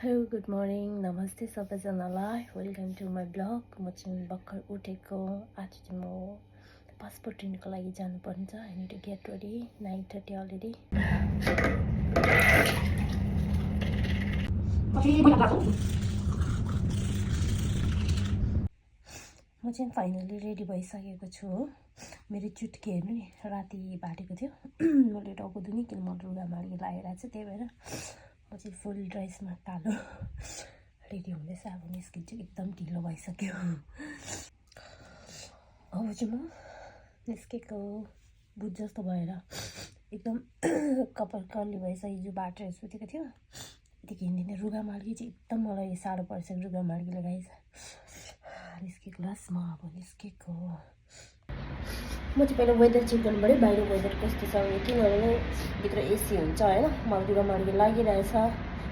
Hello good morning नमस्ते सबैजनालाई welcome to my blog. म चाहिँ भर्खर उठेको। आज चाहिँ म पासपोर्ट रिन्युको लागि जानुपर्ने छ। I need to get ready 9:30 already. म चाहिँ फाइनली रेडी भइसकेको छु हो। मेरो चुटकी हेर्नु नि राति भाटेको थियो। मैले टाउको धुनी किन म लुगा मार्गी लागेर चाहिँ त्यही भएर म चाहिँ फुल ड्रेसमा कालो रेडी हुँदैछ। अब निस्किन्छु, एकदम ढिलो भइसक्यो। अब चाहिँ म निस्केको बुझ जस्तो भएर एकदम कपाल कर्ली भइसक्यो। हिजो बाटेर सुतेको थियो यतिकै हिँड्ने रुगा मार्गी चाहिँ एकदम मलाई साह्रो परिसक्यो। रुगा मार्गी लगाइस निस्केको लास्ट म अब निस्केको। म चाहिँ पहिला वेदर चेक गर्नु पऱ्यो, बाहिर वेदर कस्तो छ। किनभने भित्र एसी हुन्छ होइन। मलाई रुगा मार्गी लागिरहेछ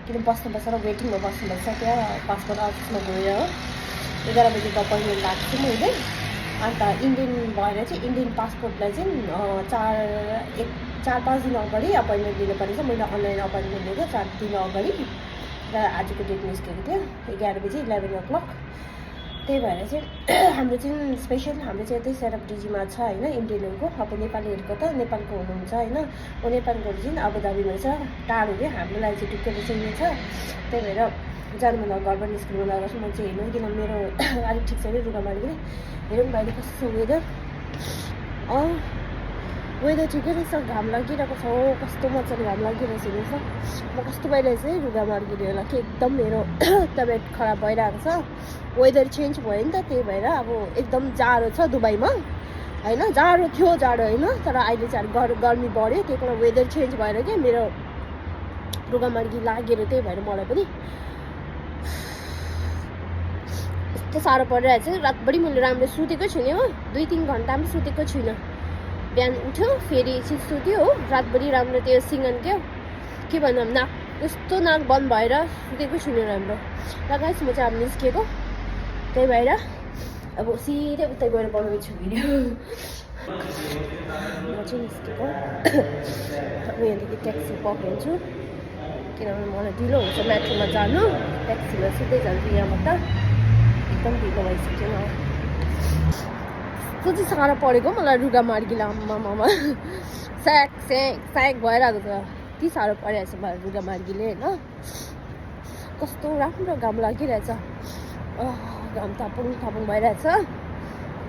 किन बस्नु बसेर वेटिङमा बस्नु भएछ। त्यहाँ पासपोर्ट अफिसमा गएर हो 11 बजी त अपोइन्टमेन्ट भएको छु मैले। अन्त इन्डियन भएर चाहिँ इन्डियन पासपोर्टलाई चाहिँ 4-5 दिन अगाडि अपोइन्टमेन्ट लिनु परेछ। मैले अनलाइन अपोइन्टमेन्ट लिएको 4 दिन अगाडि र आजको डेट निस्केको थियो 11 बजी 11 o'clock। त्यही भएर चाहिँ हाम्रो चाहिँ स्पेसल हाम्रो चाहिँ यतै सेरापटिजीमा छ होइन। इन्डियनहरूको अब नेपालीहरूको त नेपालको हुनुहुन्छ होइन। ओ नेपालको चाहिँ अबुधाबीमा छ, टाढो क्या हाम्रो लागि चाहिँ ढुक्कै बसिने छ। त्यही भएर जानुभन्दा घरबाट निस्किनु लगाएको छु। म चाहिँ हेर्नु किन मेरो अलिक ठिक छैन रुगा मार्गी। हेरौँ बाहिर कस्तो छ वेदर। वेदर ठिकै रहेछ, घाम लागिरहेको छ। कस्तो मजाले घाम लागिरहेछ हेर्नुहोस् न। म कस्तो भइरहेछ है रुगा मार्गीले होला कि एकदम मेरो तबियत खराब भइरहेको छ। वेदर चेन्ज भयो नि त, त्यही भएर अब एकदम जाडो छ दुबईमा होइन। जाडो थियो जाडो होइन, तर अहिले चाहिँ गर्मी बढ्यो। त्यही कारण वेदर चेन्ज भएर क्या मेरो रुगा मार्गी लागेर त्यही भएर मलाई पनि यस्तो साह्रो परिरहेको छ। रातभरि मैले राम्रो सुतेको छुइनँ हो, 2-3 घन्टा पनि सुतेको छुइनँ। बिहान उठ्यो फेरि एकछिन सुत्यो हो, रातभरि राम्रो त्यो सिँगन क्या के भन्नु नाक यस्तो नाक बन्द भएर सुतेको छुइनँ राम्रो। र गाइस म चाहिँ अब निस्केको, त्यही भएर अब सिधै उतै गएर बनाउने छु भिडियो। म चाहिँ निस्केको अब यहाँदेखि ट्याक्सी पक्रिन्छु किनभने मलाई ढिलो हुन्छ मेट्रोमा जानु। ट्याक्सीमा सिधै जान्छु यहाँबाट, एकदम ढिलो भइसक्यो। त्यो चाहिँ साह्रो परेको मलाई रुगा मार्गीले आम्मामा स्याक भइरहेको छ। यति साह्रो परिरहेछ मलाई रुगा मार्गीले होइन। कस्तो राम्रो घाम लागिरहेछ, घाम तापुङ भइरहेछ।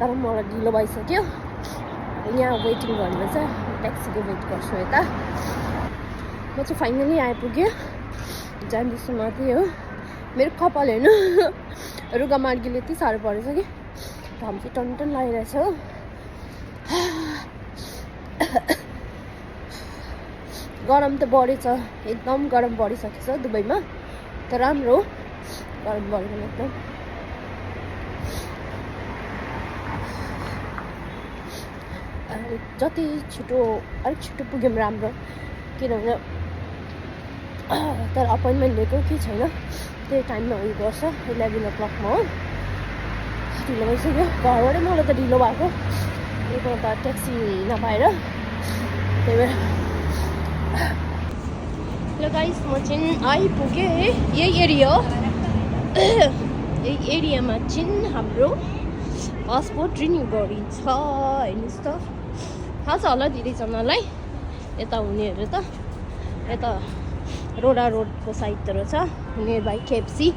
तर मलाई ढिलो भइसक्यो। यहाँ वेटिङ गर्नुपर्छ, ट्याक्सीको वेट गर्छु यता। म चाहिँ फाइनली आइपुगेँ, जाँदैछु माथि हो। मेरो कपाल हेर्नु रुगा मार्गीले यति साह्रो परेछ कि घाम चाहिँ टन लागिरहेछ हो। गरम त बढेछ, एकदम गरम बढिसकेको छ दुबईमा। त राम्रो हो गरम बढेको एकदम। जति अलिक छिटो पुग्यौँ राम्रो, किनभने तर अपोइन्टमेन्ट लिएको के छैन त्यही टाइममा उयो गर्छ 11 o'clock हो। ढिलो भइसक्यो घरबाटै मलाई त ढिलो भएको एक त ट्याक्सी नपाएर, त्यही भएर। ल गाइस म चाहिँ आइपुगेँ यही एरिया हो। यही एरियामा चाहिँ हाम्रो पासपोर्ट रिन्यू गरिन्छ। हेर्नुहोस् त थाहा छ होला धेरैजनालाई यता हुनेहरू त। यता रोडा रोडको साइडतिर छ नियर बाई केएफसी,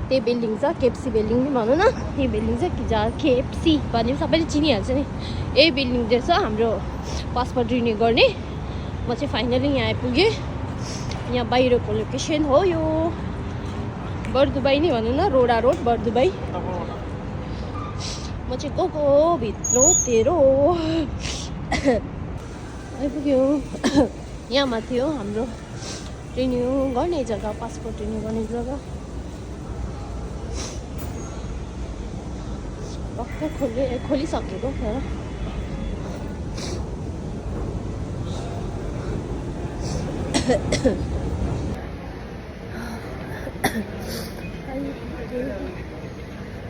त्यही बिल्डिङ छ केएफसी बिल्डिङ नि भनौँ न। यही बिल्डिङ चाहिँ कि जहाँ केएफसी भने सबैले चिनिहाल्छ नि। यही बिल्डिङ चाहिँ छ हाम्रो पासपोर्ट रिन्यू गर्ने। म चाहिँ फाइनली यहाँ आइपुगेँ। यहाँ बाहिरको लोकेसन हो यो बर्दुबाई नि भनौँ न, रोडा रोड बर्दुबाई। म चाहिँ गएको भित्र तेरो आइपुग्यो। यहाँ माथि हो हाम्रो रिन्यू गर्ने जग्गा, पासपोर्ट रिन्यू गर्ने जग्गा। भर्खर खोलिसकेको तर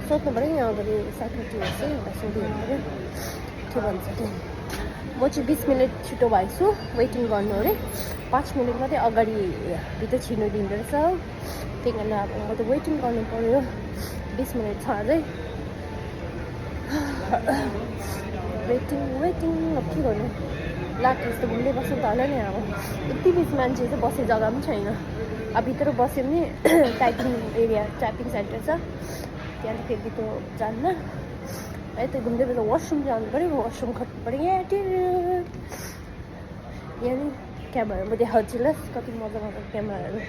सोध्नु पऱ्यो यहाँ अगाडि सेक्रेटरी चाहिँ एउटा सोधिहेर्नु पऱ्यो के भन्छ त्यहाँ। म चाहिँ 20 मिनट छिटो भएको छु वेटिङ गर्नु अरे 5 मिनट मात्रै अगाडि भित्र छिर्नु दिँदो रहेछ त्यही कारण अब म त वेटिङ गर्नु पर्यो 20 मिनट छ अझै वेटिङ अब के गर्नु लाठी जस्तो घुम्दै बस्नु त होला नि अब यति बेसी मान्छे चाहिँ बस्ने जग्गा पनि छैन अब भित्र बस्यो भने टाइपिङ एरिया टाइपिङ सेन्टर छ त्यहाँदेखि फेरि भित्र जान्न यता घुम्दै बेला वासरुम जानु पऱ्यो वासरुम खट्नु पऱ्यो यहाँ नि क्यामेराहरू म देखाउँछु ल कति मजा मजाको क्यामेराहरू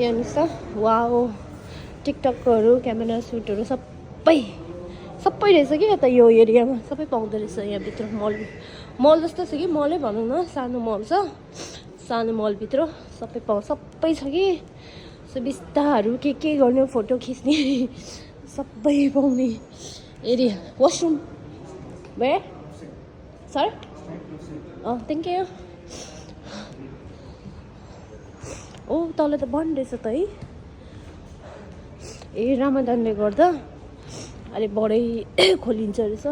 यहाँनिर छ वाओ टिकटकहरू क्यामेरा सुटहरू सबै रहेछ कि यता यो एरियामा सबै पाउँदो रहेछ यहाँभित्र मल जस्तो छ कि मलै भनौँ न सानो मल छ सानो मलभित्र सबै छ कि सुबिस्ताहरू के गर्ने फोटो खिच्ने सबै पाउने एरिया वासरुम वे सर थ्याङ्क यू ओ तल त बन्द रहेछ त है ए रमजानले गर्दा अलि बढै खोलिन्छ रहेछ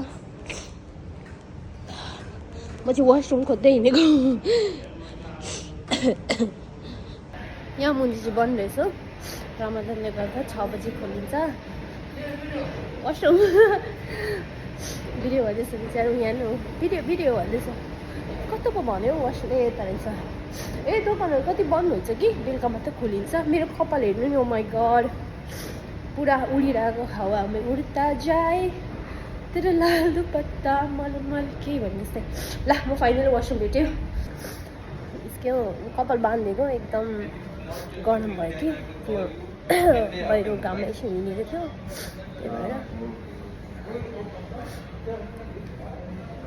म चाहिँ वासरुम खोज्दै हिँडेको यहाँ मुनि चाहिँ बन्द रहेछ रमजानले गर्दा 6 बजी खोलिन्छ वासरुम भिडियो भन्दैछ बिचारा यहाँ हो भिडियो भन्दैछ कस्तो पो भन्यो वासरुम यता रहेछ ए दोकानहरू कति बन्द हुन्छ कि बेलुका मात्रै खोलिन्छ मेरो कपाल हेर्नु नि ओ माई गड पुरा उडिरहेको हावामा उड्दा जाए तेरो लाल दुपट्टा मल के भन्ने जस्तै ल म फाइनल वासरुम भेट्यो यसको कपाल बाँधेको एकदम गरम भयो कि त्यो बाहिर घाममा यसो हिँडेको थियो त्यही भएर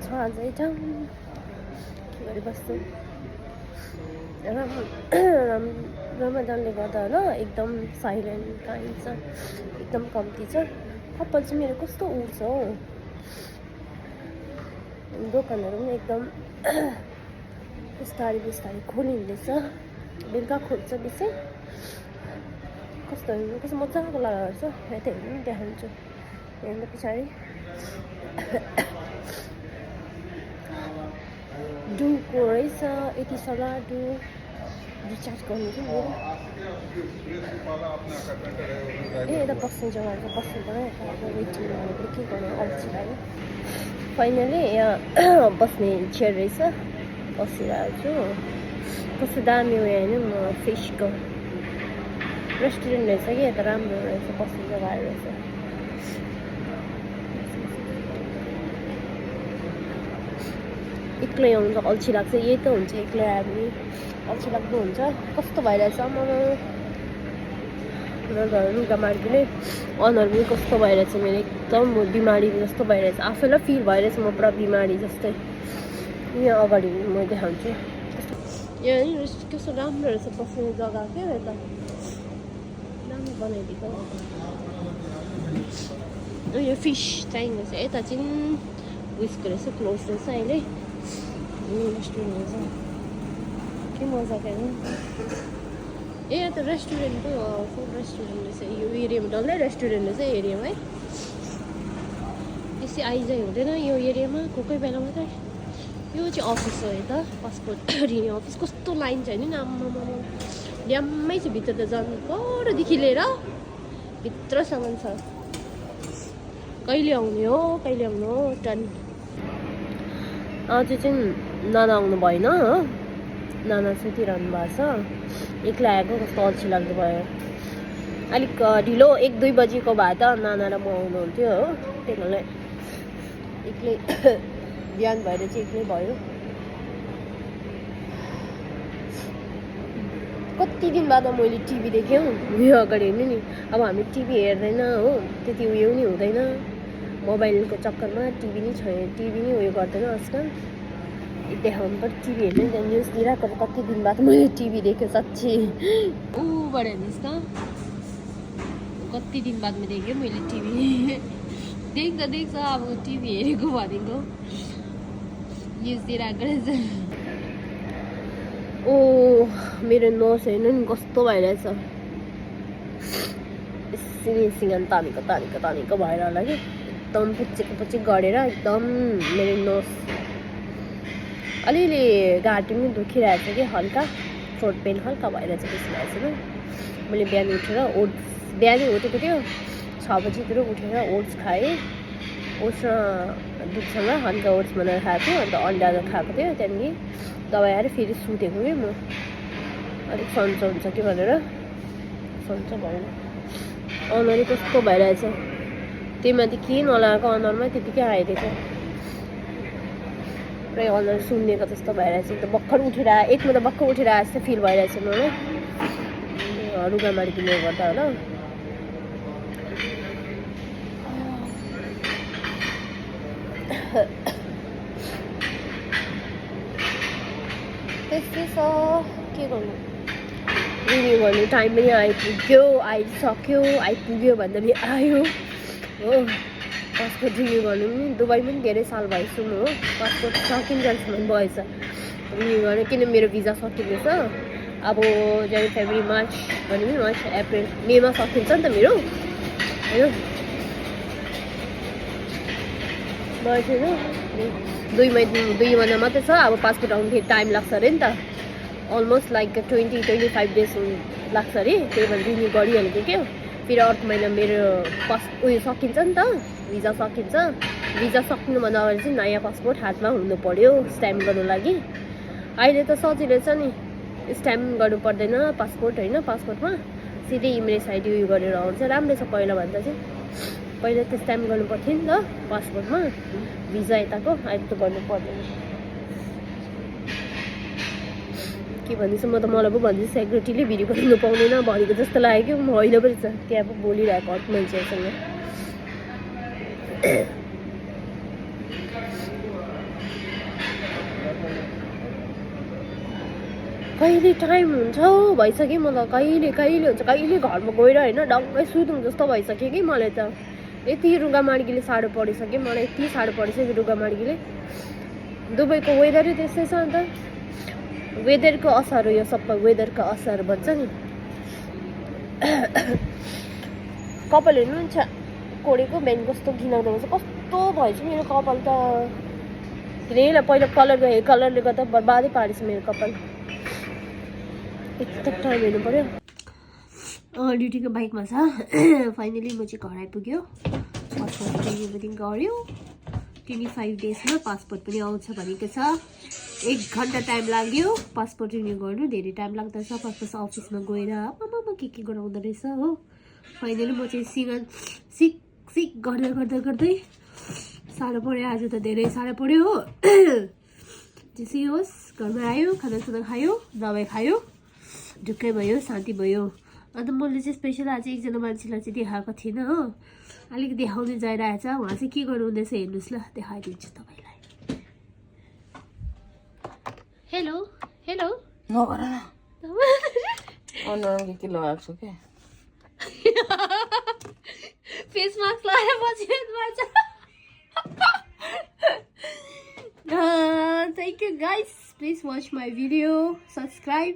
छ अझै ठाउँ के गरिबस्छु रमजानले गर्दा होला एकदम साइलेन्ट काइन्ड छ एकदम कम्ती छ कपाल चाहिँ मेरो कस्तो उड्छ हौ दोकानहरू पनि एकदम बिस्तारै खोलिँदैछ बेलुका खोल्छ बेसी कस्तो मजाको लगाएर छ यहाँ त हेर्नु देखाउँछु हेर्नु पछाडि डुको रहेछ यति सल्लाह डु रिचार्ज गर्नु कि मेरो ए यता बस्ने जग्गाहरू त बस्नु पऱ्यो यता वेटिङ गर्नु के गर्नु अल्छी लाग्यो फाइनली यहाँ बस्ने चेयर रहेछ बसिरहेको छु कस्तो दामी उयो होइन म फिसको रेस्टुरेन्ट रहेछ कि यता राम्रो रहेछ बस्ने जग्गाहरू रहेछ एक्लै आउँछ अल्छी लाग्छ यही त हुन्छ एक्लै आयो भने अल्छी लाग्दो हुन्छ कस्तो भइरहेछ लुगा मार्किने अनुहार पनि कस्तो भइरहेछ मेरो एकदम बिमारी जस्तो भइरहेछ आफैलाई फिल भइरहेछ म पुरा बिमारी जस्तै यहाँ अगाडि म देखाउँछु यहाँ कस्तो राम्रो रहेछ बस्ने जग्गा क्या यता राम्रो बनाइदिएको यो फिस चाहिँदैछ यता चाहिँ उयसको रहेछ क्लोज रहेछ अहिले रेस्टुरेन्ट रहेछ के मजाको होइन ए यहाँ त रेस्टुरेन्ट पो हो फुड रेस्टुरेन्ट रहेछ यो एरियामा डल्लै रेस्टुरेन्ट रहेछ एरियामा है त्यसै आइजाइ हुँदैन यो एरियामा कोही बेला मात्रै यो चाहिँ अफिस हो यता पासपोर्ट रिन्यू अफिस कस्तो लाइन छ नि आम्मामा ड्याम्मै छ भित्र त जानु परदेखि लिएर भित्रसम्म छ कहिले आउने हो टन आज चाहिँ नाना आउनु भएन हो नाना सुतिरहनु भएको छ एक्लै आएको कस्तो अल्छी लाग्दो भयो अलिक ढिलो 1-2 बजीको भए त नाना र म आउनुहुन्थ्यो हो त्यही भएर एक्लै बिहान भएर चाहिँ एक्लै भयो कति दिन बाद मैले टिभी देखेँ उयो अगाडि हेर्नु नि अब हामी टिभी हेर्दैन हो त्यति उयो नि हुँदैन मोबाइलको चक्करमा टिभी नै उयो गर्दैन आजकल देखाउनु पर्छ टिभी हेर्नु न्युज दिइरहेको कति दिन बाद मैले टिभी देखेँ साँच्ची ऊबाट हेर्नुहोस् त कति दिन बादमा देखेँ मैले टिभी देख्छ अब टिभी हेरेको भनेको न्युज दिइरहेको रहेछ ओ मेरो नोस हेर्नु नि कस्तो भइरहेछ सिँगान तानेको भएर होला कि एकदम पुच्चेको गरेर एकदम मेरो नोस अलिअलि घाँटी पनि दुखिरहेको छ कि हल्का थ्रोट पेन हल्का भइरहेछ त्यसमा चाहिँ मैले बिहान उठेर ओट्स बिहानै उठेको थियो 6 बजीतिर उठेर ओट्स खाएँ ओट्स र दुधसँग हल्का ओट्स बनाएर खाएको थियो अन्त अन्डा खाएको थियो त्यहाँदेखि दबाई आएर फेरि सुतेको कि म अलिक सन्चो हुन्छ कि भनेर सन्चो भएन अनुहारै कस्तो भइरहेछ त्यही माथि के नलागेको अनुहारमा त्यतिकै आइदिएको पुरै अनुहार सुन्नेको जस्तो भइरहेछ त भर्खर उठेर एकमा त भर्खर उठेर आए जस्तो फिल भइरहेछ मलाई रुगामार्गीले गर्दा होला त्यस्तै छ के गर्नु रिन्यू गर्नु टाइम पनि आइपुग्यो भन्दा पनि आयो हो पासपोर्ट रिन्यू गर्नु पनि दुबई पनि धेरै साल भइसक्यो हो पासपोर्ट सकिन्जेलसम्म भएछ रिन्यू गर्नु किन मेरो भिजा सकिँदैछ अब जनवरी फेब्रुअरी मार्च भने पनि मार्च अप्रिल मेमा सकिन्छ नि त मेरो होइन मार्च होइन 2 महिना मात्रै छ अब पासपोर्ट आउनु फेरि टाइम लाग्छ अरे नि त अलमोस्ट लाइक 20-25 डेज लाग्छ अरे त्यही भएर रिन्यू गरिहालेको क्या फेरि अर्को महिना मेरो उयो सकिन्छ नि त भिजा सकिन्छ भिजा सक्नुभन्दा अगाडि चाहिँ नयाँ पासपोर्ट हातमा हुनु पर्यो स्ट्याम्प गर्नु लागि अहिले त सजिलो छ नि स्ट्याम्प गर्नु पर्दैन पासपोर्ट होइन पासपोर्टमा सिधै इमेज आइडी उयो गरेर आउँछ राम्रो छ पहिला भन्दा चाहिँ पहिला त स्ट्याम्प गर्नु पर्थ्यो नि त पासपोर्टमा भिजा यताको अहिले त गर्नु पर्दैन के भन्दैछ म त मलाई पो भन्दैछु सेक्युरिटीले भिडियो बनाउनु पाउँदैन भनेको जस्तो लाग्यो कि होइन पनि छ त्यहाँ पो बोलिरहेको अर्को मान्छेहरूसँग कहिले टाइम हुन्छ भइसक्यो मलाई कहिले हुन्छ कहिले घरमा गएर होइन डङ्गै सुतौँ जस्तो भइसक्यो कि मलाई त यति रुगामार्गीले साह्रो परिसक्यो मलाई यति साह्रो परिसक्यो रुगामार्गीले दुबईको वेदरै त्यस्तै छ अन्त वेदरको असर हो यो सबै वेदरको असर भन्छ नि कपाल हेर्नुहुन्छ कोडेको बिहान कस्तो घिनाउनु हुन्छ कस्तो भएछ मेरो कपाल त किनभने पहिला कलरले गर्दा बर्बादै पारेछ मेरो कपाल यस्तो टाइम हेर्नु पर्यो ड्युटीको बाइकमा छ फाइनली म चाहिँ घर आइपुग्यो पासपोर्ट रिन्यू पनि गऱ्यो 25 डेजमा पासपोर्ट पनि आउँछ भनेको छ 1 घन्टा टाइम लाग्यो पासपोर्ट रिन्यू गर्नु धेरै टाइम लाग्दछ पासपोर्ट अफिसमा गएर आमामा के गराउँदो रहेछ हो फाइनली म चाहिँ सिक गर्दै साह्रो पऱ्यो आज त धेरै साह्रो पऱ्यो हो जेसै होस् घरमा आयो खानासाना खायो दबाई खायो ढुक्कै भयो शान्ति भयो अन्त मैले चाहिँ स्पेसल आज एकजना मान्छेलाई चाहिँ देखाएको थिइनँ हो अलिक देखाउनु जाइरहेछ उहाँ चाहिँ के गर्नु हुँदैछ हेर्नुहोस् ल देखाइदिन्छु तपाईँलाई हेलो नगर न अनुहारमा के लगाएको छु क्या फेस मास्क लगाएर बसिरहनु भएको छ thank you guys please watch my video subscribe